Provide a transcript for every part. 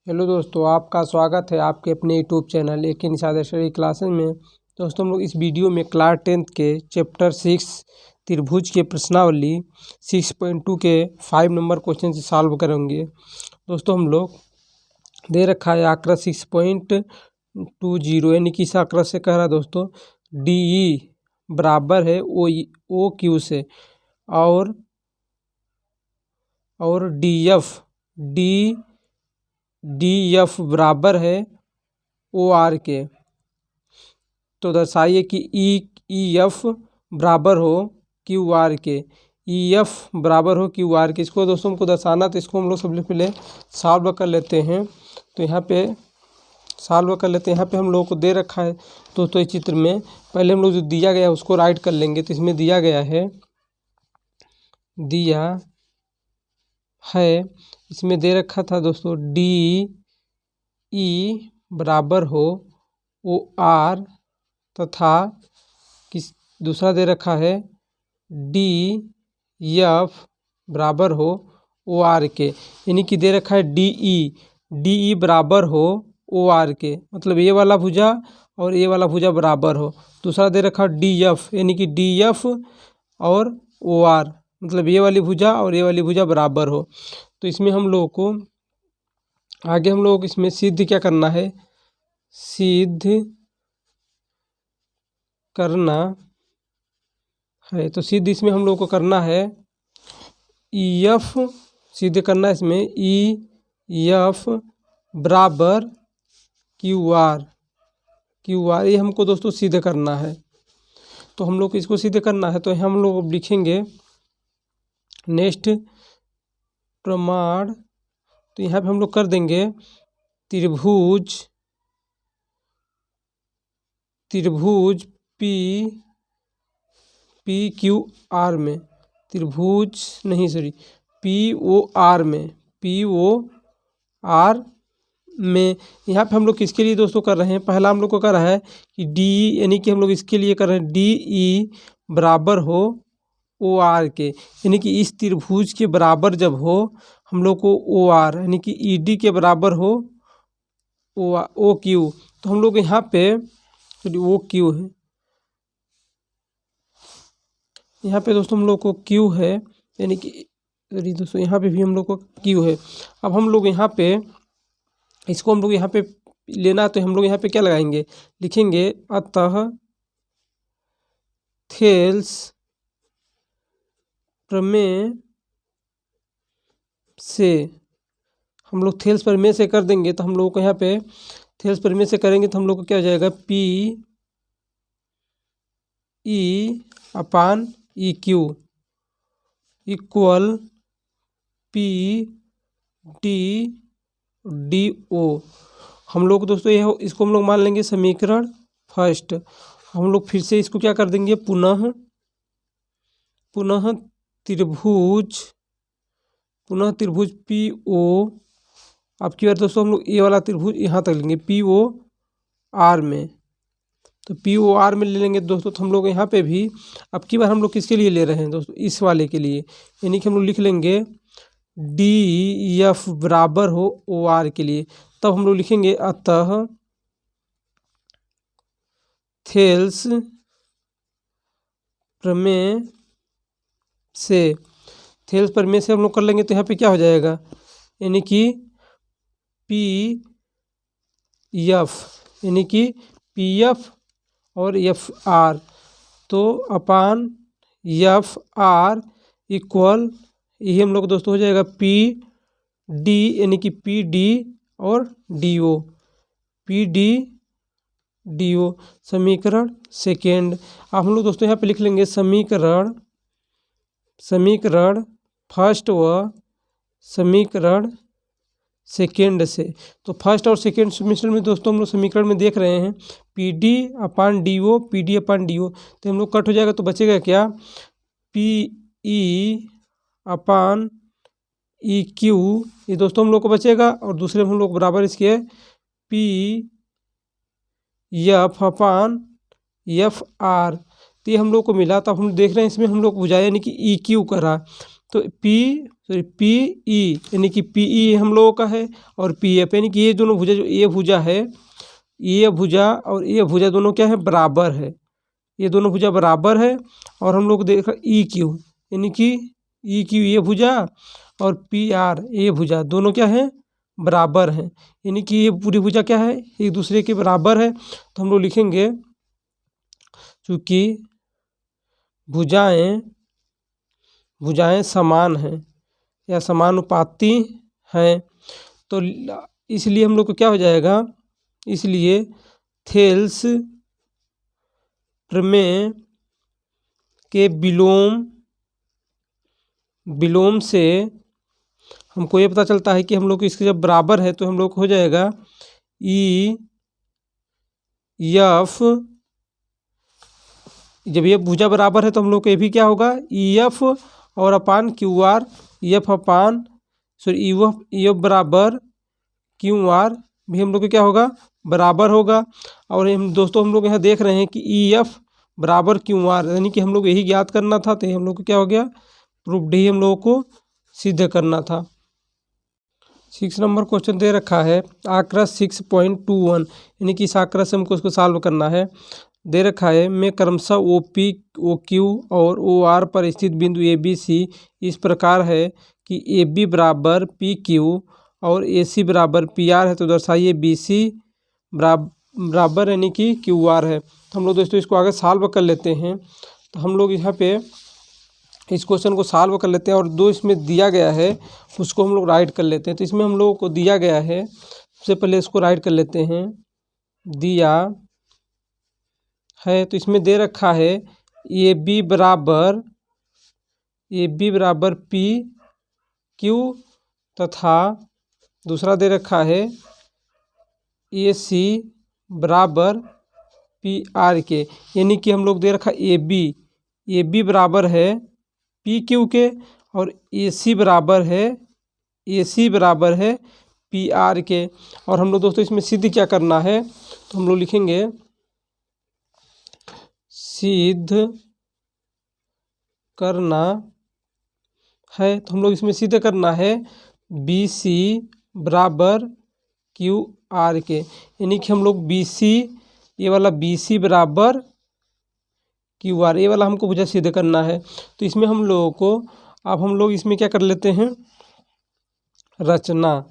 Hello दोस्तों, आपका स्वागत है आपके अपने यूट्यूब चैनल एक निषाद स्टडी क्लासेस में। दोस्तों हम लोग इस वीडियो में क्लास 10th के चैप्टर 6 त्रिभुज के प्रश्नावली 6.2 के 5 नंबर क्वेश्चन से सॉल्व करेंगे। दोस्तों हम लोग दे रखा है आकृति 6.20 यानी कि इस आकृति से कह रहा है दोस्तों डी बराबर है ओ क्यू से और डी एफ बराबर है ओ आर के। तो दर्शाइए कि ई एफ बराबर हो क्यू आर के। ई एफ बराबर हो क्यू आर के। इसको दोस्तों हमको दर्शाना, तो इसको हम लोग सबसे पहले सॉल्व कर लेते हैं। तो यहाँ पे सॉल्व कर लेते हैं। यहाँ पे हम लोगों को दे रखा है दोस्तों इस चित्र में। पहले हम लोग जो दिया गया है उसको राइट कर लेंगे। तो इसमें दिया है इसमें दे रखा था दोस्तों डी ई बराबर हो ओ आर तथा दूसरा दे रखा है डी एफ बराबर हो ओ आर के। यानी कि दे रखा है डी ई बराबर हो ओ आर के, मतलब ये वाला भुजा और ये वाला भुजा बराबर हो। दूसरा दे रखा डी एफ यानी कि डी एफ और ओ आर, मतलब ये वाली भुजा और ये वाली भुजा बराबर हो। तो इसमें हम लोगों को आगे इसमें सिद्ध क्या करना है, सिद्ध करना है। तो सिद्ध इसमें हम लोग को करना है ई एफ सिद्ध करना है इसमें ई एफ बराबर क्यू आर ये हमको दोस्तों सिद्ध करना है। तो हम लोग को इसको सिद्ध करना है, तो हम लोग लिखेंगे नेक्स्ट प्रमाण। तो यहाँ पे हम लोग कर देंगे त्रिभुज पी क्यू आर में, पी ओ आर में। यहाँ पे हम लोग किसके लिए दोस्तों कर रहे हैं, पहला हम लोग को कर रहा है कि डी यानी कि हम लोग इसके लिए कर रहे हैं डी ई बराबर हो ओ आर के। यानी कि इस त्रिभुज के बराबर जब हो हम लोग को ओ आर यानी कि ई डी के बराबर हो ओ क्यू। तो हम लोग यहाँ पे ओ क्यू है, यहाँ पे दोस्तों हम लोग को क्यू है, यानी कि दोस्तों यहाँ पे भी हम लोग को क्यू है। अब हम लोग यहाँ पे इसको हम लोग यहाँ पे लेना, तो हम लोग यहाँ पे क्या लगाएंगे, लिखेंगे अतः थेल्स प्रमेय से। हम लोग थेल्स प्रमेय से कर देंगे, तो हम लोगों को यहाँ पे थेल्स प्रमेय से करेंगे तो हम लोग को क्या हो जाएगा, P E upon E Q equal P D O. हम लोग दोस्तों ये इसको हम लोग मान लेंगे समीकरण फर्स्ट। हम लोग फिर से इसको क्या कर देंगे, पुनः त्रिभुज पी ओ। अब की बार दोस्तों हम लोग ये वाला त्रिभुज यहाँ तक लेंगे पी ओ आर में। तो पी ओ आर में ले लेंगे दोस्तों। तो हम लोग यहाँ पे भी अब की बार हम लोग किसके लिए ले रहे हैं दोस्तों, इस वाले के लिए। यानी कि हम लोग लिख लेंगे डी एफ बराबर हो ओ आर के लिए। तब हम लोग लिखेंगे अतः थेल्स प्रमेय से हम लोग कर लेंगे, तो यहाँ पे क्या हो जाएगा, यानी कि पी एफ और एफ आर, तो अपान एफ आर इक्वल यही हम लोग दोस्तों हो जाएगा पी डी यानी कि पी डी और डी ओ, समीकरण सेकेंड। अब हम लोग दोस्तों यहाँ पे लिख लेंगे समीकरण फर्स्ट व समीकरण सेकेंड से। तो फर्स्ट और सेकेंड समीकरण में दोस्तों हम लोग समीकरण में देख रहे हैं P D upon D O, तो हम लोग कट हो जाएगा, तो बचेगा क्या, P E upon E Q, ये दोस्तों हम लोग को बचेगा। और दूसरे में हम लोग बराबर इसके P F upon F R, तो ये हम लोग को मिला। तो हम देख रहे हैं इसमें हम लोग बुझाया यानी कि ई क्यू करा। तो पी ई यानी कि पी ई हम लोगों का है और पी एफ, यानी कि ये दोनों भुजा, जो ये भुजा है, ये भुजा और ये भुजा दोनों क्या है, बराबर है। ये दोनों भुजा बराबर है। और हम लोग देख ई क्यू, यानी कि ई क्यू ये भुजा और पी आर ये भुजा दोनों क्या है, बराबर हैं। यानी कि ये पूरी भुजा क्या है, एक दूसरे के बराबर है। तो हम लोग लिखेंगे चूँकि भुजाएं समान हैं या समानुपाती हैं, तो इसलिए हम लोग को क्या हो जाएगा, इसलिए थेल्स प्रमेय के विलोम से हमको ये पता चलता है कि हम लोग को इसके जब बराबर है तो हम लोग को हो जाएगा ई एफ, जब ये भुजा बराबर है तो हम लोग को ये भी क्या होगा, ई एफ और upon Q R, E F upon sorry E F बराबर क्यू आर भी हम लोग को क्या होगा, बराबर होगा। और हम दोस्तों हम लोग यहाँ देख रहे हैं कि ई एफ बराबर क्यू आर, यानी कि हम लोग यही ज्ञात करना था, तो हम लोग को क्या हो गया, प्रूफ्ड ही हम लोगों को सिद्ध करना था। 6 नंबर क्वेश्चन दे रखा है आकृति 6.21, यानी कि इस आकृति से हमको उसको सॉल्व करना है। दे रखा है में क्रमशः ओ पी, ओ क्यू और ओ आर पर स्थित बिंदु ए बी सी इस प्रकार है कि ए बी बराबर पी क्यू और ए सी बराबर पी आर है, तो दर्शाइए बी सी बराबर यानी कि क्यू आर है। तो हम लोग दोस्तों इसको आगे सॉल्व कर लेते हैं। तो हम लोग यहाँ पे इस क्वेश्चन को सॉल्व कर लेते हैं और दो इसमें दिया गया है उसको हम लोग राइट कर लेते हैं। तो इसमें हम लोगों को दिया गया है, सबसे पहले इसको राइट कर लेते हैं। दिया है तो इसमें दे रखा है ए बी बराबर पी क्यू तथा दूसरा दे रखा है ए सी बराबर पी आर के, यानी कि हम लोग दे रखा ए बी बराबर है पी क्यू के और ए सी बराबर है पी आर के। और हम लोग दोस्तों इसमें सिद्ध क्या करना है, तो हम लोग लिखेंगे सिद्ध करना है। तो हम लोग इसमें सिद्ध करना है बी सी बराबर क्यू आर के, यानी कि हम लोग बी सी, ये वाला बी सी बराबर क्यू आर, ये वाला हमको भुजा सिद्ध करना है। तो इसमें हम लोगों को अब हम लोग इसमें क्या कर लेते हैं, रचना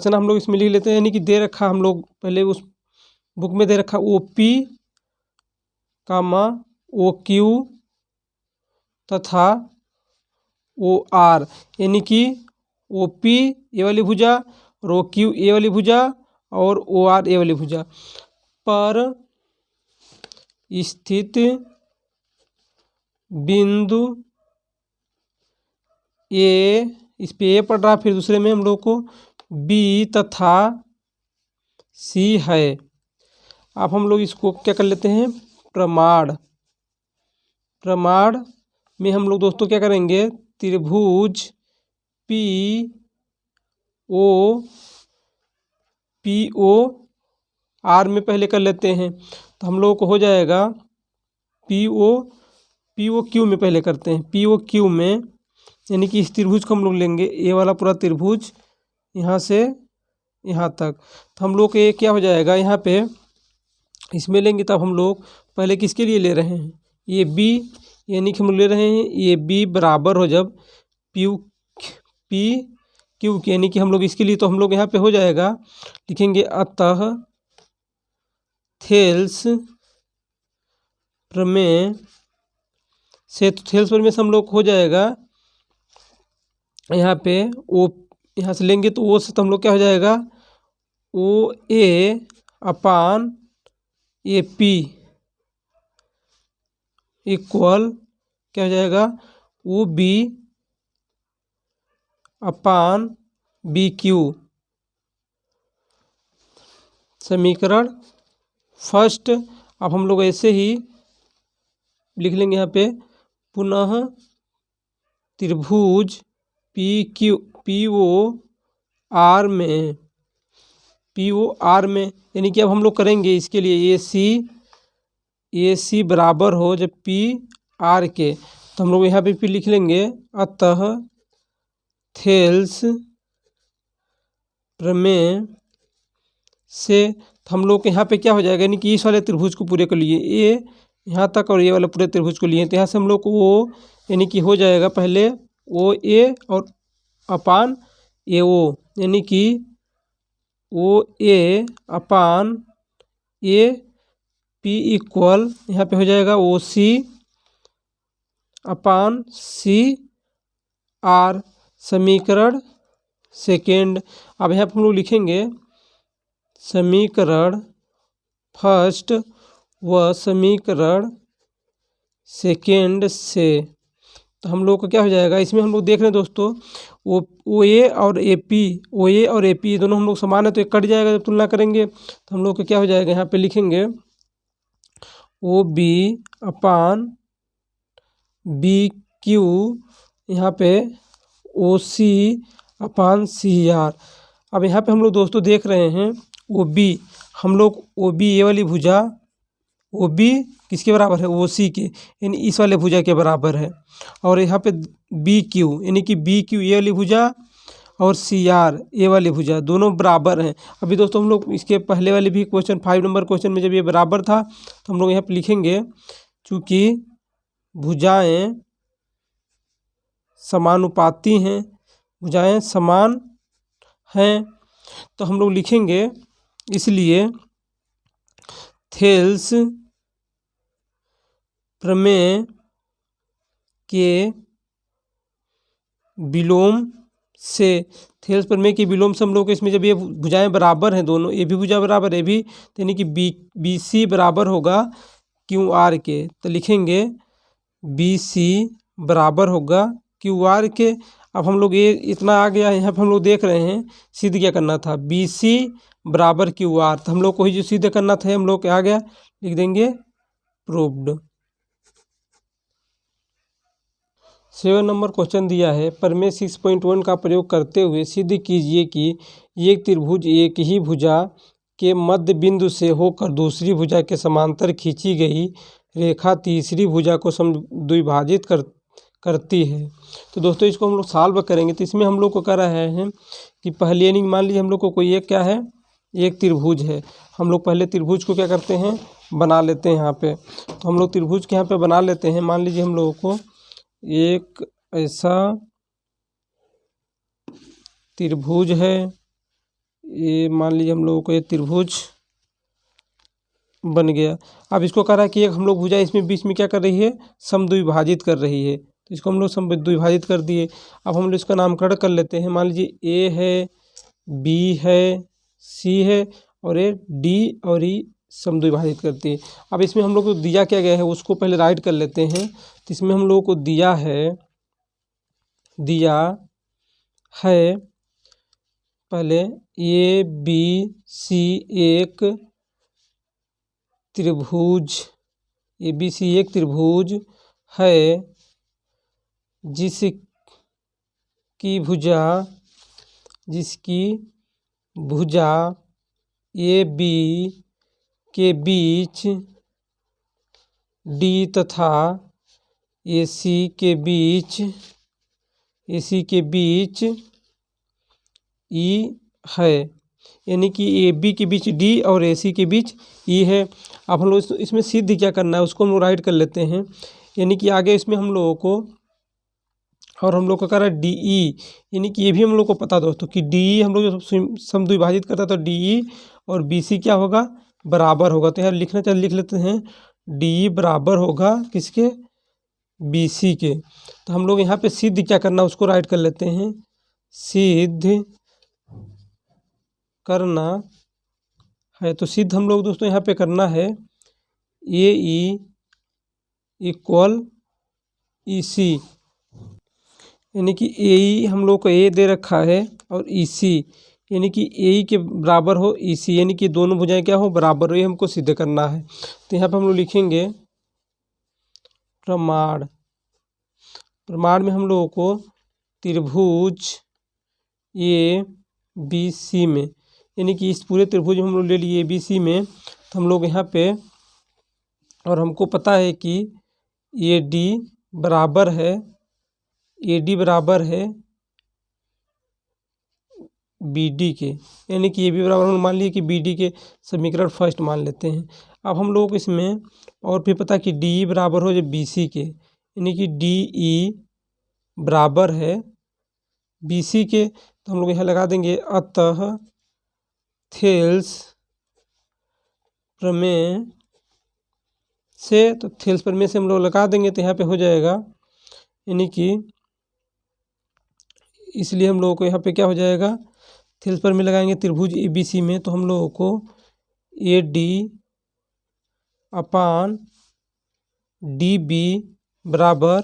हम लोग इसमें लिख लेते हैं। यानी कि दे रखा हम लोग पहले उस बुक में दे रखा ओ पी कामा ओ क्यू तथा ओ आर, यानी कि ओ पी ये वाली भुजा और ओ क्यू ये वाली भुजा और ओ आर ये वाली भुजा पर स्थित बिंदु ए, इस पे ए पड़ रहा, फिर दूसरे में हम लोग को बी तथा सी है। अब हम लोग इसको क्या कर लेते हैं, प्रमाण में हम लोग दोस्तों क्या करेंगे, त्रिभुज पी ओ आर में पहले कर लेते हैं। तो हम लोगों को हो जाएगा पी ओ क्यू में पहले करते हैं, पी ओ क्यू में, यानी कि इस त्रिभुज को हम लोग लेंगे, ये वाला पूरा त्रिभुज यहाँ से यहाँ तक। तो हम लोग ये क्या हो जाएगा, यहाँ पे इसमें लेंगे तब हम लोग पहले किसके लिए ले रहे हैं, ये बी, यानी कि हम ले रहे हैं ये बी बराबर हो जब पी क्यू के, यानी कि हम लोग इसके लिए, तो हम लोग यहाँ पे हो जाएगा लिखेंगे अतः थेल्स प्रमेय से, तो थेल्स प्रमेय से हम लोग हो जाएगा यहाँ पे ओ, यहाँ से लेंगे तो ओ से तो हम लोग क्या हो जाएगा ओ ए अपान ए पी इक्वल क्या हो जाएगा ओ बी अपान बी क्यू। समीकरण फर्स्ट। अब हम लोग ऐसे ही लिख लेंगे यहाँ पे, पुनः त्रिभुज पी ओ आर में, यानी कि अब हम लोग करेंगे इसके लिए ए सी बराबर हो जब पी आर के, तो हम लोग यहाँ पे फिर लिख लेंगे अतः थेल्स प्रमेय से। तो हम लोग यहाँ पे क्या हो जाएगा, यानी कि इस वाले त्रिभुज को पूरे को लिए ए यहाँ तक और ये वाला पूरे त्रिभुज को लिए, तो यहाँ से हम लोग को वो यानी कि हो जाएगा पहले ओ ए और अपान ए ओ, यानी कि ओ ए अपान ए पी इक्वल यहाँ पे हो जाएगा ओ सी अपान सी आर, समीकरण सेकेंड। अब यहाँ पर हम लोग लिखेंगे समीकरण फर्स्ट व समीकरण सेकेंड से। तो हम लोग को क्या हो जाएगा, इसमें हम लोग देख रहे हैं दोस्तों ओ ए और ए पी दोनों हम लोग समान है, तो एक कट जाएगा जब तुलना करेंगे। तो हम लोग को क्या हो जाएगा, यहाँ पे लिखेंगे ओ बी अपान बी क्यू, यहाँ पे ओ सी अपान सी आर। अब यहाँ पे हम लोग दोस्तों देख रहे हैं ओ बी, हम लोग ओ बी ये वाली भुजा ओ बी किसके बराबर है, ओ सी के, यानी इस वाले भुजा के बराबर है। और यहाँ पे बी क्यू यानी कि बी क्यू ये वाली भुजा और सी आर ये वाली भुजा दोनों बराबर हैं। अभी दोस्तों हम लोग इसके पहले वाले भी क्वेश्चन 5 नंबर क्वेश्चन में जब ये बराबर था तो हम लोग यहाँ पे लिखेंगे चूँकि भुजाएं समानुपाती हैं, भुजाएं समान हैं, तो हम लोग लिखेंगे इसलिए थेल्स प्रमेय के विलोम से, थेल्स प्रमेय के विलोम से हम लोग इसमें जब ये भुजाएं बराबर हैं दोनों, ये भी भुजा बराबर है भी, यानी कि बी सी बराबर होगा क्यू आर के, तो लिखेंगे बी सी बराबर होगा क्यू आर के। अब हम लोग ये इतना आ गया, यहाँ पे हम लोग देख रहे हैं सिद्ध क्या करना था, बी सी बराबर क्यू आर, तो हम लोग को ही जो सिद्ध करना था हम लोग क्या आ गया, लिख देंगे प्रूव्ड। 7 नंबर क्वेश्चन दिया है प्रमेय 6.1 का प्रयोग करते हुए सिद्ध कीजिए कि एक त्रिभुज एक ही भुजा के मध्य बिंदु से होकर दूसरी भुजा के समांतर खींची गई रेखा तीसरी भुजा को द्विभाजित करती है। तो दोस्तों इसको हम लोग सॉल्व करेंगे, तो इसमें हम लोग को कर रहे हैं कि पहले यानी मान लीजिए हम लोग को कोई एक क्या है, एक त्रिभुज है, हम लोग पहले त्रिभुज को क्या करते हैं, बना लेते हैं यहाँ पे। तो हम लोग त्रिभुज के यहाँ पे बना लेते हैं। मान लीजिए हम लोगों को एक ऐसा त्रिभुज है, ये मान लीजिए हम लोगों को ये त्रिभुज बन गया। अब इसको कह रहा है कि एक हम लोग भुजा इसमें बीच में क्या कर रही है, समद्विभाजित कर रही है, तो इसको हम लोग समद्विभाजित कर दिए। अब हम लोग इसका नामकरण कर लेते हैं, मान लीजिए ए है, बी है, सी है और ये डी और ई समद्विभाजित करती है। अब इसमें हम लोग को दिया क्या गया है उसको पहले राइट कर लेते हैं। तो इसमें हम लोगों को दिया है पहले ए बी सी एक त्रिभुज, ए बी सी एक त्रिभुज है जिसकी भुजा ए बी के बीच डी तथा ए सी के बीच ई है, यानी कि ए बी के बीच डी और ए सी के बीच ई है। अब हम लोग इसमें सिद्ध क्या करना है उसको हम लोग राइट कर लेते हैं, यानी कि आगे इसमें हम लोगों को और हम लोग का कर रहा है डी ई, यानी कि ये भी हम लोग को पता दोस्तों कि डी ई हम लोग जब समद्विभाजित करता है तो डी ई और बी सी क्या होगा, बराबर होगा। तो यहाँ लिख लेते हैं डी ई बराबर होगा किसके, बी सी के। तो हम लोग यहाँ पे सिद्ध क्या करना उसको राइट कर लेते हैं, सिद्ध करना है। तो सिद्ध हम लोग दोस्तों यहाँ पे करना है ए ई इक्वल ई सी, यानी कि ए ई हम लोग को ए दे रखा है और ई सी यानी कि ए ई के बराबर हो ई सी, यानी कि दोनों भुजाएं क्या हो, बराबर हो, ये हमको सिद्ध करना है। तो यहाँ पे हम लोग लिखेंगे प्रमाण में हम लोगों को त्रिभुज ए बी सी में, यानी कि इस पूरे त्रिभुज में हम लोग ले लिए ए बी सी में, तो हम लोग यहाँ पे और हमको पता है कि ए डी बराबर है AD बराबर है BD के, यानी कि AB बराबर हम मान लिए कि BD के समीकरण फर्स्ट मान लेते हैं। अब हम लोग इसमें और भी पता कि DE बराबर हो जब BC के, यानी कि DE बराबर है BC के, तो हम लोग यहाँ लगा देंगे अतः थेल्स प्रमेय से, तो थेल्स प्रमेय से हम लोग लगा देंगे तो यहाँ पे हो जाएगा, यानी कि इसलिए हम लोगों को यहाँ पे क्या हो जाएगा, थेल्स प्रमेय लगाएंगे त्रिभुज ABC में, तो हम लोगों को AD अपान DB बराबर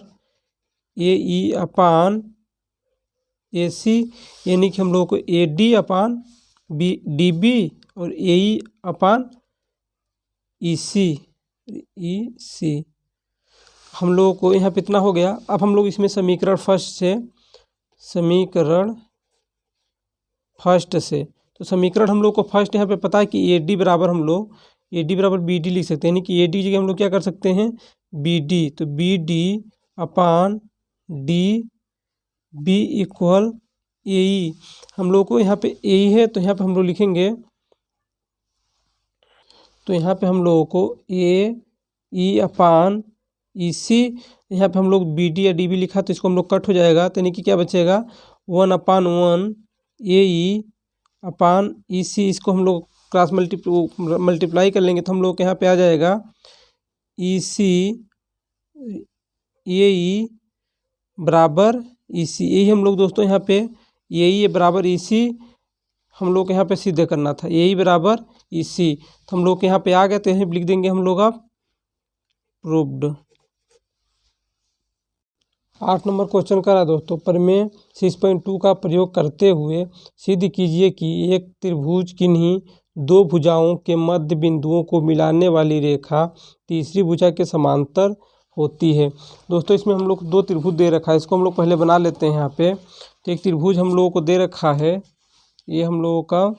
AE अपान AC, यानी कि हम लोगों को AD अपान DB और AE अपान EC हम लोगों को यहाँ पे इतना हो गया। अब हम लोग इसमें समीकरण फर्स्ट से तो समीकरण हम लोग को फर्स्ट यहाँ पे पता है कि AD बराबर हम लोग AD बराबर BD लिख सकते हैं, यानी कि AD की जगह हम लोग क्या कर सकते हैं BD, तो BD अपान DB इक्वल AE। हम लोग को यहाँ पे AE है तो यहाँ पे हम लोग लिखेंगे, तो यहाँ पे हम लोगों को AE अपान EC, यहाँ पे हम लोग BD या DB लिखा तो इसको हम लोग कट हो जाएगा, तो यानी कि क्या बचेगा 1/1 AE अपान EC, इसको हम लोग क्रॉस मल्टीप्लाई कर लेंगे तो हम लोग के यहाँ पे आ जाएगा EC AE बराबर EC। यही हम लोग दोस्तों यहाँ पे AE बराबर EC हम लोग के यहाँ पे सिद्ध करना था, AE बराबर EC, तो हम लोग के यहाँ पे आ गए, तो यहीं लिख देंगे हम लोग अब प्रूव्ड। 8 नंबर क्वेश्चन करा दोस्तों, प्रमेय 6.2 का प्रयोग करते हुए सिद्ध कीजिए कि एक त्रिभुज किन्हीं दो भुजाओं के मध्य बिंदुओं को मिलाने वाली रेखा तीसरी भुजा के समांतर होती है। दोस्तों इसमें हम लोग दो त्रिभुज दे रखा है, इसको हम लोग पहले बना लेते हैं। यहाँ पे तो एक त्रिभुज हम लोगों को दे रखा है, ये हम लोगों का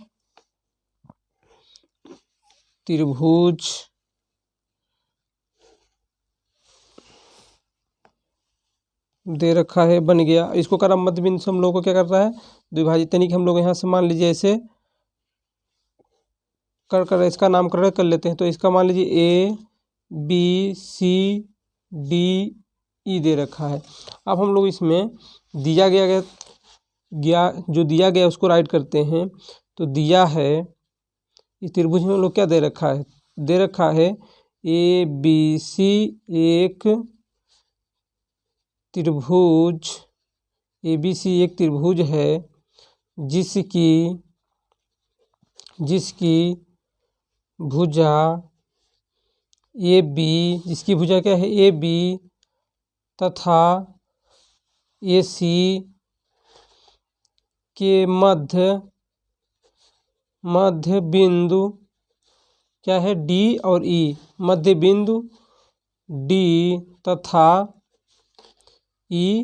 त्रिभुज दे रखा है, बन गया। इसको कर मध्य बिंदु से हम लोग को क्या कर रहा है द्विभाजित, यानी कि हम लोग यहाँ से मान लीजिए ऐसे कर इसका नामकरण कर लेते हैं। तो इसका मान लीजिए ABCDE दे रखा है। अब हम लोग इसमें दिया गया उसको राइट करते हैं। तो दिया है इस त्रिभुज में हम लोग क्या दे रखा है ABC एक त्रिभुज, ABC एक त्रिभुज है जिसकी भुजा AB, जिसकी भुजा क्या है AB तथा AC के मध्य बिंदु क्या है D और E, मध्य बिंदु D तथा E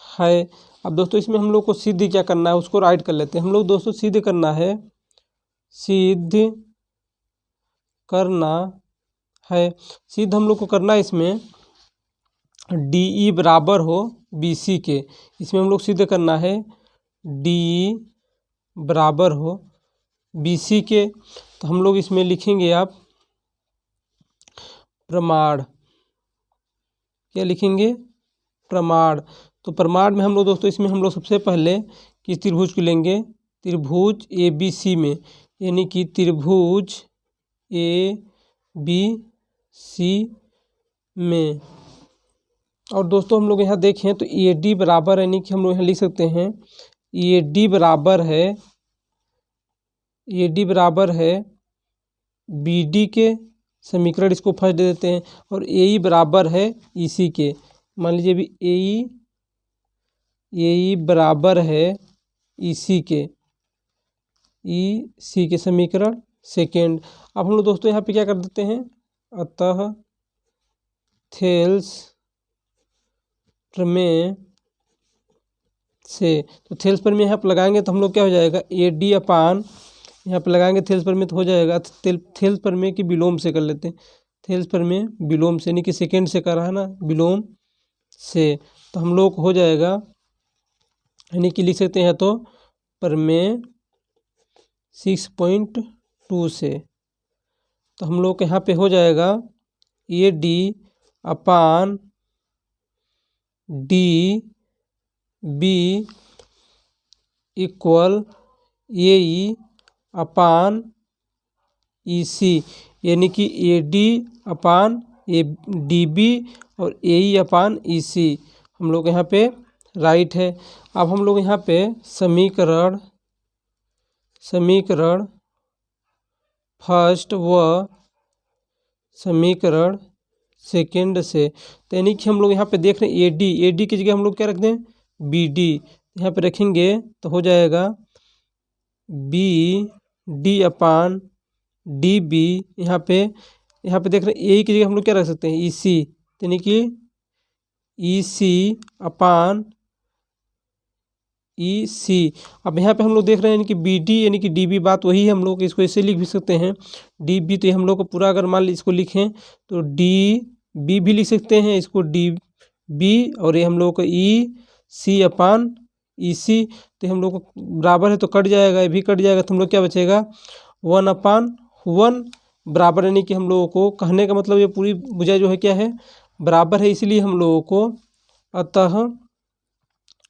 है। अब दोस्तों इसमें हम लोग को सिद्ध क्या करना है उसको राइट कर लेते हैं। हम लोग दोस्तों सिद्ध करना सिद्ध हम लोग को करना है इसमें DE बराबर हो BC के। इसमें हम लोग सिद्ध करना है DE बराबर हो BC के। तो हम लोग इसमें लिखेंगे आप प्रमाण, क्या लिखेंगे प्रमाण। तो प्रमाण में हम लोग दोस्तों इसमें हम लोग सबसे पहले किस त्रिभुज को लेंगे, त्रिभुज ABC में, यानी कि त्रिभुज ABC में। और दोस्तों हम लोग यहाँ देखें तो AD बराबर, यानी कि हम लोग यहाँ लिख सकते हैं AD बराबर है BD के, समीकरण इसको फर्स्ट दे देते हैं, और AE बराबर है EC के। मान लीजिए अभी AE बराबर है EC के समीकरण सेकेंड। अब हम लोग दोस्तों यहाँ पे क्या कर देते हैं, अतः थेल्स प्रमेय से, तो थेल्स प्रमेय यहाँ पर लगाएंगे तो हम लोग क्या हो जाएगा AD अपान, यहाँ पे लगाएंगे थेल्स प्रमेय तो हो जाएगा थेल्स प्रमेय की विलोम से कर लेते हैं। थेल्स प्रमेय विलोम से, यानी कि सेकेंड से करा है ना, विलोम से। तो हम लोग हो जाएगा, यानी कि लिख सकते हैं तो प्रमेय 6.2 से। तो हम लोग यहाँ पे हो जाएगा A D upon D B equal A E upon E C, यानी कि A D upon A D B और ए ई अपान ई सी हम लोग यहाँ पे राइट है। अब हम लोग यहाँ पे समीकरण फर्स्ट व समीकरण सेकंड से, तो यानी कि हम लोग यहाँ पे देख रहे हैं ए डी की जगह हम लोग क्या रख दें, बी डी यहाँ पे रखेंगे तो हो जाएगा B D upon D B. यहाँ पे देख रहे हैं ए की जगह हम लोग क्या रख सकते हैं, ई सी, यानी कि ई सी अपान ई सी। अब यहाँ पे हम लोग देख रहे हैं कि बी डी यानी कि डी बी, बात वही है, हम लोग इसको ऐसे लिख भी सकते हैं डी बी। तो हम लोग को पूरा अगर मान ली इसको लिखें तो डी बी भी लिख सकते हैं इसको डी बी, और ये हम लोग को ई सी अपान ई सी। तो हम लोग को बराबर है तो कट जाएगा, ये भी कट जाएगा, तो हम लोग क्या बचेगा 1/1 बराबर, यानी कि हम लोगों को कहने का मतलब ये पूरी भुजा जो है क्या है, बराबर है, इसलिए हम लोगों को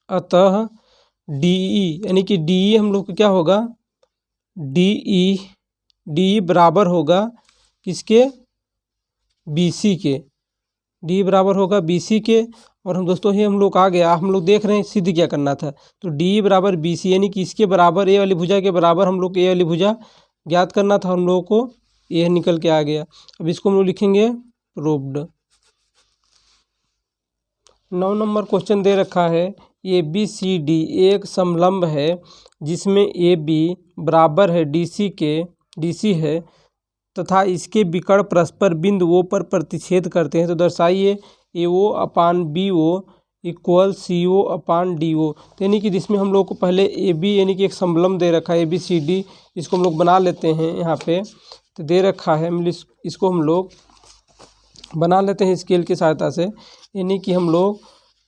अतः डी ई, यानी कि डी ई हम लोग को क्या होगा, डी ई बराबर होगा किसके, बी सी के, डी बराबर होगा बी सी के। और हम दोस्तों ये हम लोग आ गया, हम लोग देख रहे हैं सिद्ध क्या करना था, तो डी बराबर बी सी, यानी कि इसके बराबर ए वाली भुजा के बराबर हम लोग को ए वाली भुजा ज्ञात करना था, हम लोगों को ये निकल के आ गया। अब इसको हम लोग लिखेंगे प्रूव्ड। 9 नंबर क्वेश्चन दे रखा है, ए बी सी डी एक समलंब है जिसमें ए बी बराबर है डी सी है तथा इसके विकर्ण परस्पर बिंदु ओ पर प्रतिच्छेद करते हैं, तो दर्शाइए ए ओ अपान बी ओ इक्वल सी ओ अपान डी ओ। तो यानी कि जिसमें हम लोग को पहले ए बी यानी कि एक समलंब दे रखा है ए बी सी डी, इसको हम लोग बना लेते हैं यहाँ पे, तो दे रखा है इसको हम लोग बना लेते हैं स्केल की सहायता से, यानी कि हम लोग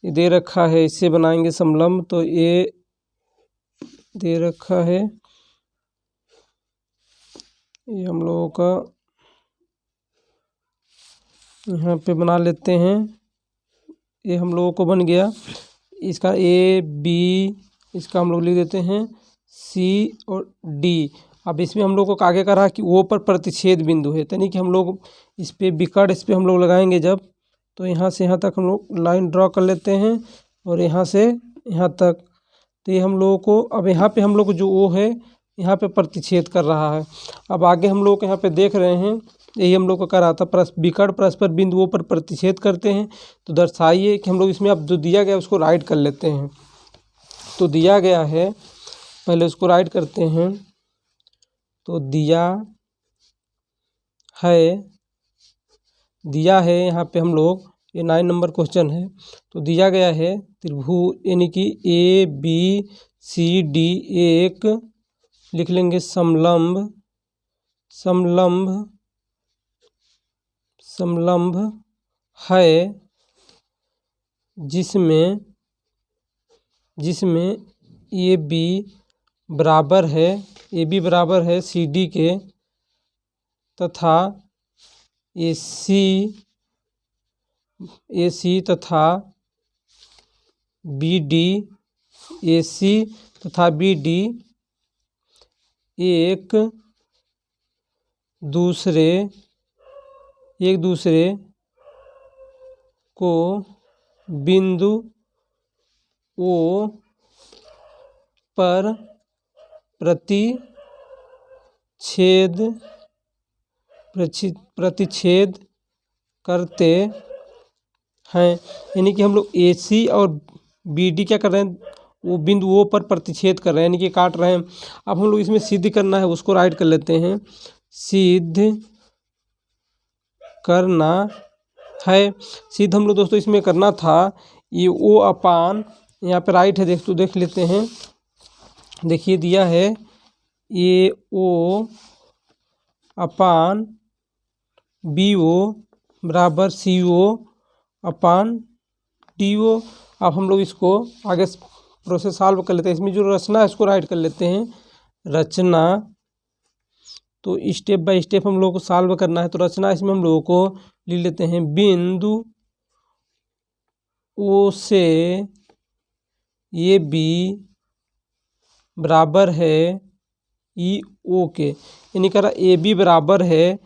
दे रखा है इससे बनाएंगे समलंब। तो ये दे रखा है, ये हम लोगों का यहाँ पे बना लेते हैं, ये हम लोगों को बन गया, इसका ए बी इसका हम लोग लिख देते हैं सी और डी। अब इसमें हम लोग को आगे का रहा कि ओ पर प्रतिच्छेद बिंदु है, यानी कि हम लोग इस पे विकर्ण इस पे हम लोग लगाएंगे जब, तो यहाँ से यहाँ तक हम लोग लाइन ड्रॉ कर लेते हैं और यहाँ से यहाँ तक, तो ये हम लोगों को अब यहाँ पे हम लोग को जो ओ है यहाँ पे प्रतिच्छेद कर रहा है। अब आगे हम लोग यहाँ पे देख रहे हैं, यही हम लोग को कर रहा था, विकर्ण परस्पर बिंदुओं पर प्रतिच्छेद करते हैं, तो दर्शाइए कि हम लोग इसमें अब जो दिया गया उसको राइट कर लेते हैं। तो दिया गया है, पहले उसको राइट करते हैं, तो दिया है यहाँ पे हम लोग, ये 9 नंबर क्वेश्चन है, तो दिया गया है त्रिभुज यानी कि ए बी सी डी एक लिख लेंगे समलंब है जिसमें ए बी बराबर है सी डी के तथा ए सी तथा बी डी एक दूसरे को बिंदु ओ पर प्रतिच्छेद करते हैं, यानी कि हम लोग ए सी और बी डी क्या कर रहे हैं, वो बिंदु ओ पर प्रतिच्छेद कर रहे हैं, यानी कि काट रहे हैं। अब हम लोग इसमें सिद्ध करना है, उसको राइट कर लेते हैं, सिद्ध करना है। सिद्ध हम लोग दोस्तों इसमें करना था, ये ओ अपान यहाँ पे राइट है, देख लेते हैं, देखिए दिया है ए ओ अपान बी ओ बराबर सी ओ अपान टी ओ। अब हम लोग इसको आगे प्रोसेस सॉल्व कर लेते हैं। इसमें जो रचना है उसको राइट कर लेते हैं, रचना। तो स्टेप बाय स्टेप हम लोग को सॉल्व करना है। तो रचना इसमें हम लोगों को लिख लेते हैं, बिंदु ओ से ये बी बराबर है ई ओ के, यानी कह रहा ए बी बराबर है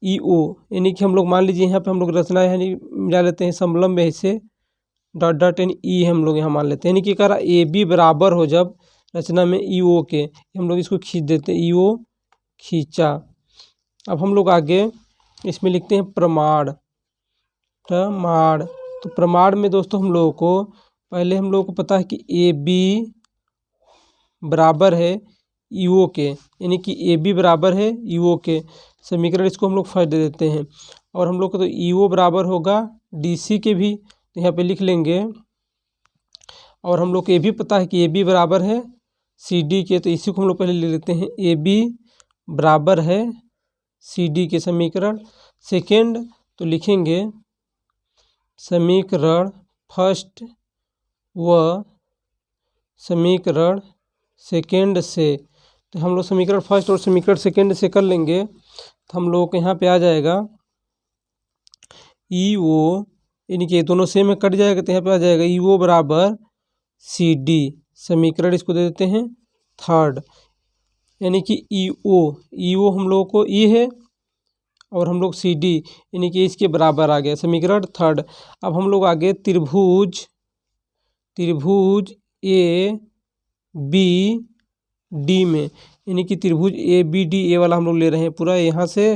ई ओ, यानी कि हम लोग मान लीजिए यहाँ पे हम लोग रचना यानी मिला लेते हैं समलंब में ऐसे डॉट डॉट यानी ई हम लोग यहाँ मान लेते हैं, यानी कि कह रहा ए बी बराबर हो जब रचना में ई ओ के, हम लोग इसको खींच देते हैं, ई ओ खींचा। अब हम लोग आगे इसमें लिखते हैं प्रमाण। प्रमाण, तो प्रमाण में दोस्तों हम लोगों को पहले हम लोगों को पता है कि ए बी बराबर है ई ओ के, यानी कि ए बी बराबर है ई ओ के। समीकरण इसको हम लोग फर्स्ट दे देते हैं। और हम लोग को तो ई ओ बराबर होगा डी सी के भी, तो यहाँ पे लिख लेंगे। और हम लोग को ये भी पता है कि ए बी बराबर है सी डी के, तो इसी को हम लोग पहले ले लेते हैं, ए बी बराबर है सी डी के समीकरण। सेकेंड तो लिखेंगे समीकरण फर्स्ट व समीकरण सेकेंड से। तो हम लोग समीकरण फर्स्ट और समीकरण सेकेंड से कर लेंगे, तो हम लोग को यहाँ पे आ जाएगा ई ओ, यानी कि दोनों सेम में कट जाएगा, तो यहाँ पे आ जाएगा ई ओ बराबर सी डी। समीकरण इसको दे देते हैं थर्ड, यानी कि ई ओ हम लोगों को ई है और हम लोग सी डी यानी कि इसके बराबर आ गया, समीकरण थर्ड। अब हम लोग आगे त्रिभुज ए बी डी में, यानी कि त्रिभुज ए बी डी, ए वाला हम लोग ले रहे हैं पूरा यहाँ से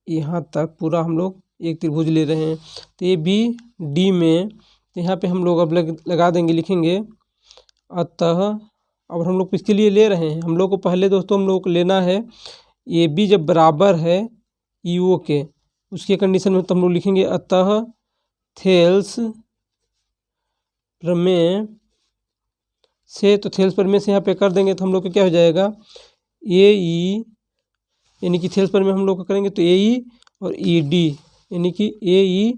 यहाँ तक पूरा हम लोग एक त्रिभुज ले रहे हैं। तो ए बी डी में, तो यहाँ पे हम लोग अब लगा देंगे, लिखेंगे अतः। अब हम लोग किसके लिए ले रहे हैं, हम लोग को पहले दोस्तों हम लोग को लेना है ए बी जब बराबर है ई ओ के, उसके कंडीशन में तो हम लोग लिखेंगे अतः थेल्स प्रमेय से। तो थेल्स प्रमेय से यहाँ पे कर देंगे तो हम लोग को क्या हो जाएगा ए ई, यानी कि थेल्स प्रमेय हम लोग को करेंगे तो ए ई और ई डी, यानी कि ए E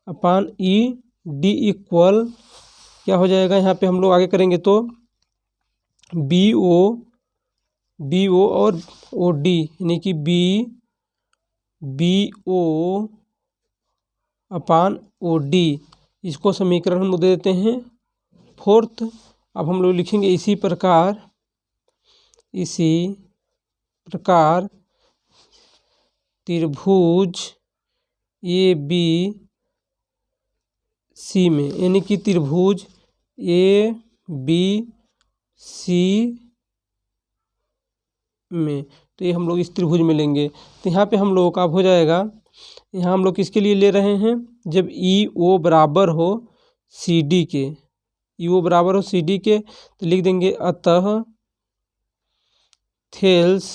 upon E D equal क्या हो जाएगा, यहाँ पे हम लोग आगे करेंगे तो बी ओ और ओ डी, यानी कि बी ओ अपान ओ डी, इसको समीकरण हम लोग दे देते हैं फोर्थ। अब हम लोग लिखेंगे इसी प्रकार त्रिभुज ए बी सी में, यानी कि त्रिभुज ए बी सी में, तो ये हम लोग इस त्रिभुज में लेंगे। तो यहाँ पे हम लोगों का अब हो जाएगा, यहाँ हम लोग किसके लिए ले रहे हैं, जब ई ओ बराबर हो सी डी के, ई ओ बराबर हो सी डी के, तो लिख देंगे अतः थेल्स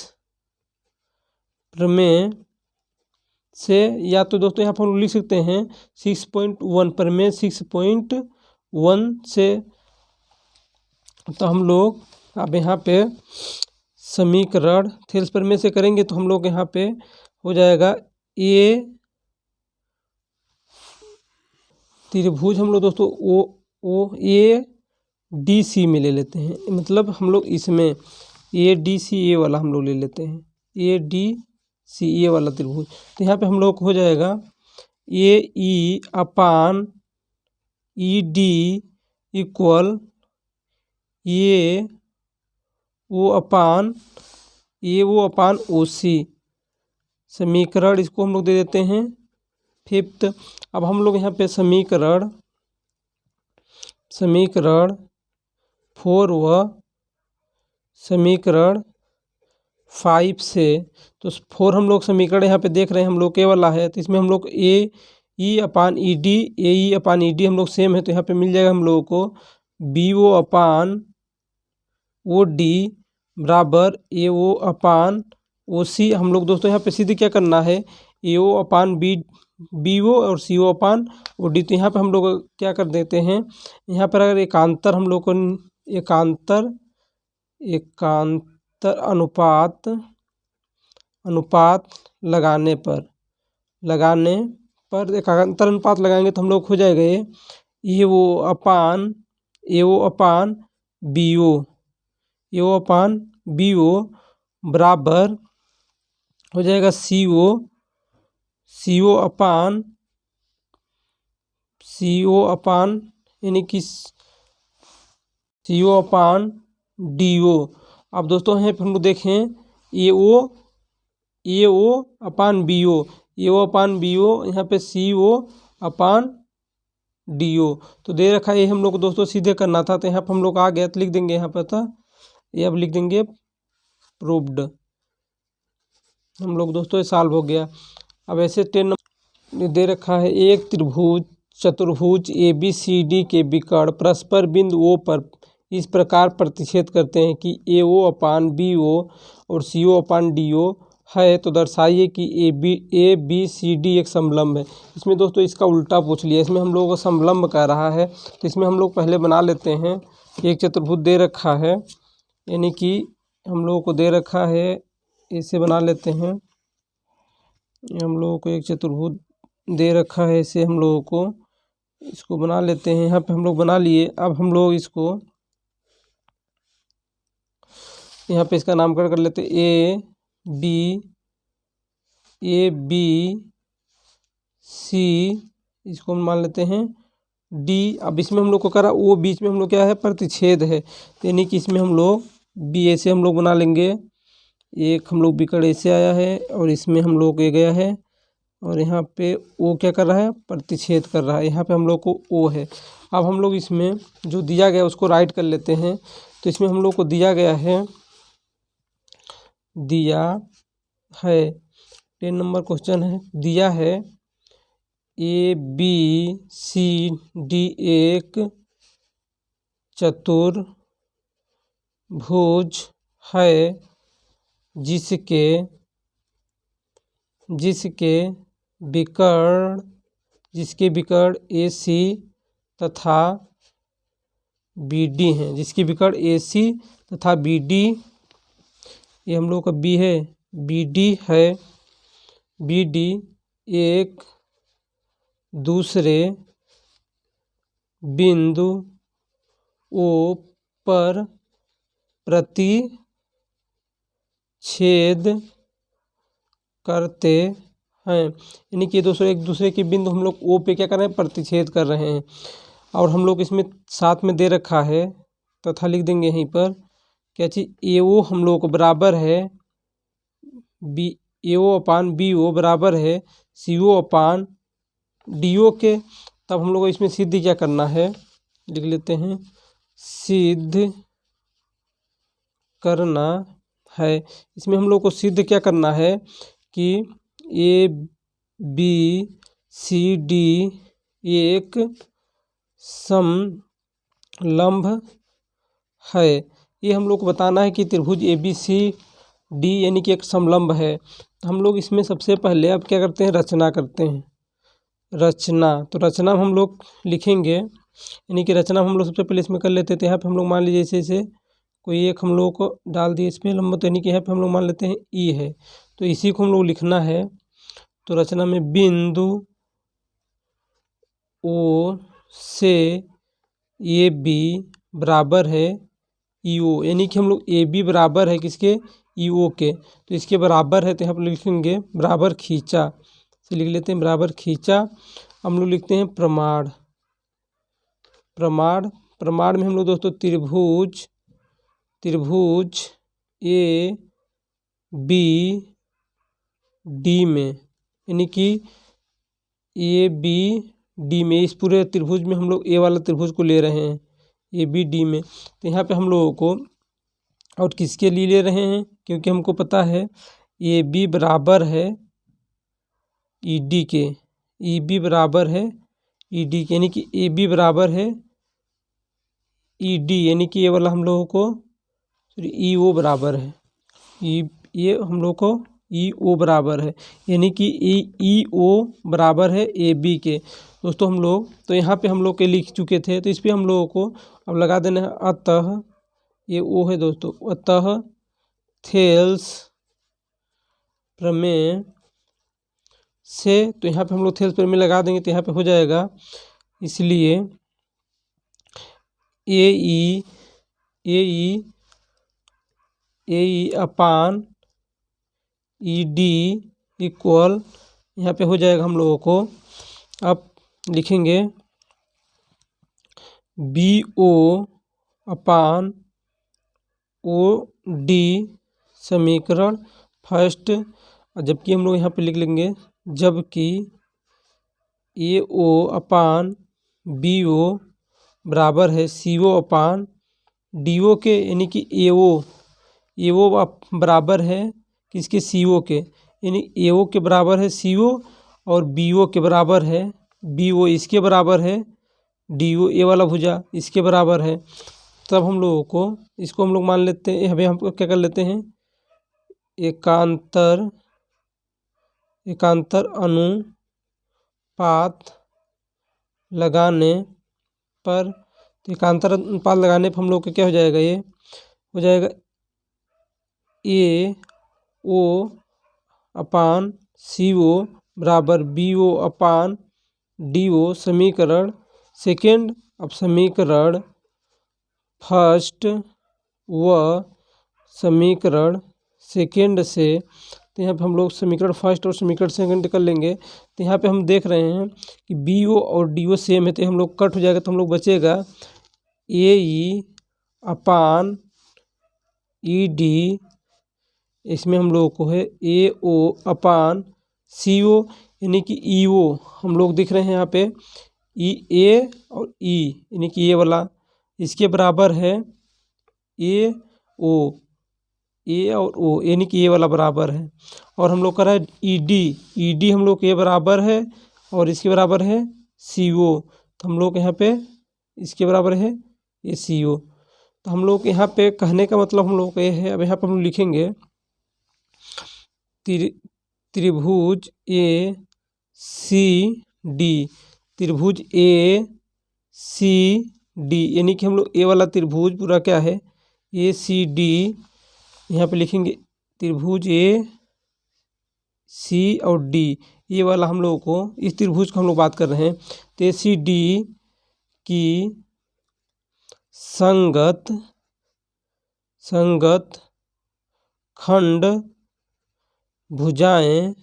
प्रमेय से, या तो दोस्तों यहाँ पर हम लिख सकते हैं 6.1 प्रमेय 6.1 से। तो हम लोग अब यहाँ पे समीकरण थेल्स प्रमेय से करेंगे तो हम लोग यहाँ पे हो जाएगा ए त्रिभुज हम लोग दोस्तों ओ ए डी सी में ले लेते हैं, मतलब हम लोग इसमें ए डी सी ए वाला हम लोग ले लेते हैं, ए डी सी ए वाला त्रिभुज। तो यहाँ पे हम लोग को हो जाएगा ए E upon E D equal ए ओ अपान ओ सी। समीकरण इसको हम लोग दे देते हैं फिफ्थ। अब हम लोग यहाँ पे समीकरण 4 व समीकरण 5 से, तो 4 हम लोग समीकरण यहाँ पे देख रहे हैं हम लोग के वाला है, तो इसमें हम लोग ए ई अपान ई डी हम लोग सेम है, तो यहाँ पे मिल जाएगा हम लोगों को बी ओ अपान ओ डी बराबर ए ओ अपान ओ सी। हम लोग दोस्तों यहाँ पे सीधे क्या करना है, ए ओ अपान बी ओ और सी ओ अपान ओ डी। तो यहाँ पे हम लोग क्या कर देते हैं, यहाँ पर अगर एकांतर हम लोग को एकांतर अनुपात लगाने पर एकांतर अनुपात लगाएंगे तो हम लोग हो जाएगा ये वो अपान बी ओ अपान बी ओ बराबर हो जाएगा सी ओ अपान यानी कि सी ओ अपान डी ओ। अब दोस्तों यहाँ पे हम लोग देखें ए ओ अपान बी ओ यहाँ पे सी ओ अपान डी ओ तो दे रखा है। ये हम लोग को दोस्तों सीधे करना था, तो यहाँ पर हम लोग आ गया तो लिख देंगे यहाँ पर था ये, अब लिख देंगे प्रूव्ड। हम लोग दोस्तों ये सॉल्व हो गया। अब ऐसे 10 नंबर दे रखा है, एक त्रिभुज चतुर्भुज ए बी सी डी के विकर्ण परस्पर बिंदु ओ पर इस प्रकार प्रतिच्छेद करते हैं कि ए ओ अपान बी ओ और सी ओ अपान डी ओ है, तो दर्शाइए कि ए बी सी डी एक समलंब है। इसमें दोस्तों इसका उल्टा पूछ लिया, इसमें हम लोगों को समलंब कह रहा है, तो इसमें हम लोग पहले बना लेते हैं। एक चतुर्भुज दे रखा है, यानी कि हम लोगों को दे रखा है, इसे बना लेते हैं। हम लोगों को एक चतुर्भुज दे रखा है, इसे हम लोगों को इसको बना लेते हैं। यहाँ पे हम लोग बना लिए। अब हम लोग इसको यहाँ पे इसका नामकरण कर लेते हैं ए बी सी, इसको हम मान लेते हैं डी। अब इसमें हम लोग को करा ओ बीच में हम लोग क्या है प्रतिच्छेद है, यानी कि इसमें हम लोग बी ऐसे हम लोग बना लेंगे। एक हम लोग विकर्ण ऐसे आया है और इसमें हम लोग ये गया है और यहाँ पे ओ क्या कर रहा है प्रतिच्छेद कर रहा है, यहाँ पे हम लोग को ओ है। अब हम लोग इसमें जो दिया गया उसको राइट कर लेते हैं। तो इसमें हम लोग को दिया है 10 नंबर क्वेश्चन है, दिया है ए बी सी डी एक चतुर्भुज है जिसके विकर्ण ए सी तथा बी डी हैं, जिसके विकर्ण ए सी तथा बी डी, ये हम लोग का बी है, बी डी है, बी डी एक दूसरे बिंदु ओ पर प्रतिच्छेद करते हैं, यानी कि दोस्तों एक दूसरे के बिंदु हम लोग ओ पे क्या कर रहे हैं प्रतिच्छेद कर रहे हैं। और हम लोग इसमें साथ में दे रखा है तथा लिख देंगे यहीं पर क्या चीज़ ए ओ हम लोग को बराबर है बी ए ओ अपान बी ओ बराबर है सी ओ अपान डी ओ के। तब हम लोग को इसमें सिद्ध क्या करना है, लिख लेते हैं सिद्ध करना है। इसमें हम लोग को सिद्ध क्या करना है कि ए बी सी डी एक समलंब है। ये हम लोग को बताना है कि त्रिभुज ए बी सी डी यानी कि एक समलंब है। तो हम लोग इसमें सबसे पहले अब क्या करते हैं रचना करते हैं। तो रचना हम लोग लिखेंगे, यानी कि रचना हम लोग सबसे पहले इसमें कर लेते थे। यहाँ पे हम लोग मान लीजिए जैसे कोई एक हम लोग को डाल दिए इसमें लंब, तो यानी कि यहाँ पे हम लोग मान लेते हैं ई है, तो इसी को हम लोग लिखना है। तो रचना में बिंदु ओ से ए बी बराबर है ई ओ, यानी कि हम लोग ए बी बराबर है किसके ई ओ के, तो इसके बराबर है, तो यहाँ पर लिखेंगे बराबर खींचा से लिख लेते हैं बराबर खींचा। हम लोग लिखते हैं प्रमाण में हम लोग दोस्तों त्रिभुज ए बी डी में, यानी कि ए बी डी में, इस पूरे त्रिभुज में हम लोग ए वाला त्रिभुज को ले रहे हैं ए बी डी में। तो यहाँ पे हम लोगों को और किसके लिए ले रहे हैं, क्योंकि हमको पता है ए बी बराबर है ई डी के, ई बी बराबर है ई डी के, यानी कि ए बी बराबर है ई डी, यानी कि ये वाला हम लोगों को ई ओ बराबर है ये हम लोग को ई ओ बराबर है, यानी कि ई ओ बराबर है ए बी के। दोस्तों हम लोग तो यहाँ पे हम लोग के लिख चुके थे, तो इस पर हम लोगों को अब लगा देना है अतः, ये ओ है दोस्तों, अतः थेल्स प्रमेय से, तो यहाँ पे हम लोग थेल्स में लगा देंगे तो यहाँ पे हो जाएगा। इसलिए ए E upon E D equal, यहाँ पे हो जाएगा हम लोगों को। अब लिखेंगे बी ओ अपान ओ डी समीकरण फर्स्ट, जबकि हम लोग यहाँ पे लिख लेंगे जबकि ए ओ अपान बी ओ बराबर है सी ओ अपान डी ओ के, यानी कि ए ओ बराबर है किसके, सी ओ के, यानी ए ओ के बराबर है सी ओ और बी ओ के बराबर है, बी ओ इसके बराबर है डी ओ, ए वाला भुजा इसके बराबर है। तब हम लोगों को इसको हम लोग मान लेते हैं, हमें हम क्या कर लेते हैं, एकांतर अनुपात लगाने पर, तो एकांतर अनुपात लगाने पर हम लोग को क्या हो जाएगा, ये हो जाएगा ए ओ अपान सी ओ बराबर बी ओ अपान डी ओ समीकरण सेकेंड। अब समीकरण फर्स्ट व समीकरण सेकेंड से, तो यहाँ पे हम लोग समीकरण फर्स्ट और समीकरण सेकेंड कर लेंगे। तो यहाँ पे हम देख रहे हैं कि बी ओ और डी ओ सेम है, तो हम लोग कट हो जाएगा, तो हम लोग बचेगा ए ई अपान ई डी, इसमें हम लोगों को है ए ओ अपान सी ओ, यानी कि ई ओ हम लोग दिख रहे हैं यहाँ पे ई ए और ई, यानी कि ये वाला इसके बराबर है ए ओ, ए और ओ, यानी कि ये वाला बराबर है। और हम लोग कर रहे हैं ई डी हम लोग के बराबर है और इसके बराबर है सी ओ, तो हम लोग यहाँ पे इसके बराबर है ये सी ओ। तो हम लोग यहाँ पे कहने का मतलब हम लोग को ये है, अब यहाँ पर हम लिखेंगे त्रिभुज ए सी डी, त्रिभुज ए सी डी, यानी कि हम लोग ए वाला त्रिभुज पूरा क्या है ए सी डी, यहाँ पे लिखेंगे त्रिभुज ए सी और डी, ये वाला हम लोगों को, इस त्रिभुज का हम लोग बात कर रहे हैं। तो ए सी डी की संगत खंड भुजाएं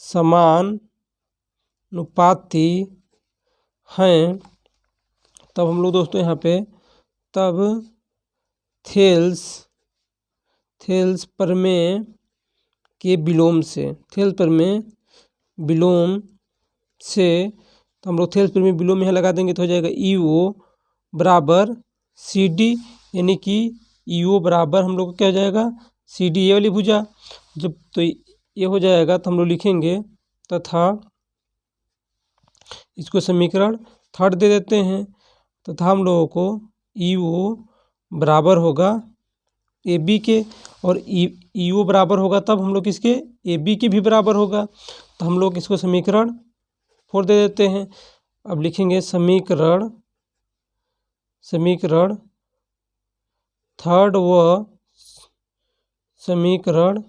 समानुपाती हैं। तब हम लोग दोस्तों यहाँ पे तब थेल्स प्रमेय के विलोम से, थेल्स प्रमेय विलोम से, तो हम लोग थेल्स प्रमेय विलोम यहाँ लगा देंगे तो हो जाएगा ई ओ बराबर सी डी, यानी कि ई ओ बराबर हम लोग को क्या हो जाएगा सी डी, ये वाली भुजा। जब तो ये हो जाएगा तो हम लोग लिखेंगे तथा इसको समीकरण थर्ड दे देते हैं, तथा हम लोगों को ई ओ बराबर होगा ए बी के, और ई ओ बराबर होगा तब हम लोग इसके ए बी के भी बराबर होगा, तो हम लोग इसको समीकरण 4 दे देते हैं। अब लिखेंगे समीकरण थर्ड व समीकरण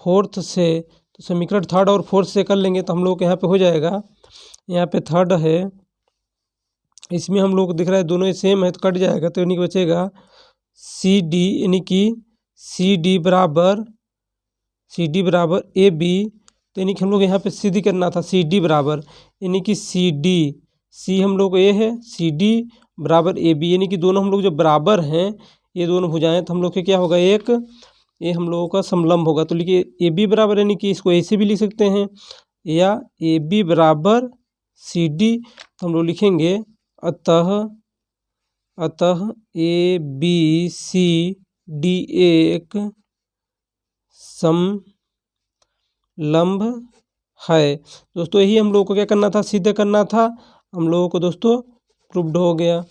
फोर्थ से, तो समीकरण थर्ड और फोर्थ से कर लेंगे तो हम लोग यहाँ पे हो जाएगा, यहाँ पे थर्ड है, इसमें हम लोग को दिख रहा है दोनों सेम है तो कट जाएगा, तो यानी कि बचेगा सी डी, यानी कि सी डी बराबर ए बी, तो यानी कि हम लोग यहाँ पे सीधी करना था सी डी बराबर, यानी कि सी डी, सी हम लोग ए है सी डी बराबर ए बी, यानी कि दोनों हम लोग जो बराबर हैं ये दोनों भुजाएं, तो हम लोग के क्या होगा एक ये हम लोगों का समलंब होगा। तो लिखिए ए बी बराबर, यानी कि इसको ऐसे भी लिख सकते हैं या ए बी बराबर सी डी, तो हम लोग लिखेंगे अतः ए बी सी डी एक समलंब है। दोस्तों यही हम लोगों को क्या करना था, सिद्ध करना था, हम लोगों को दोस्तों प्रूव्ड हो गया।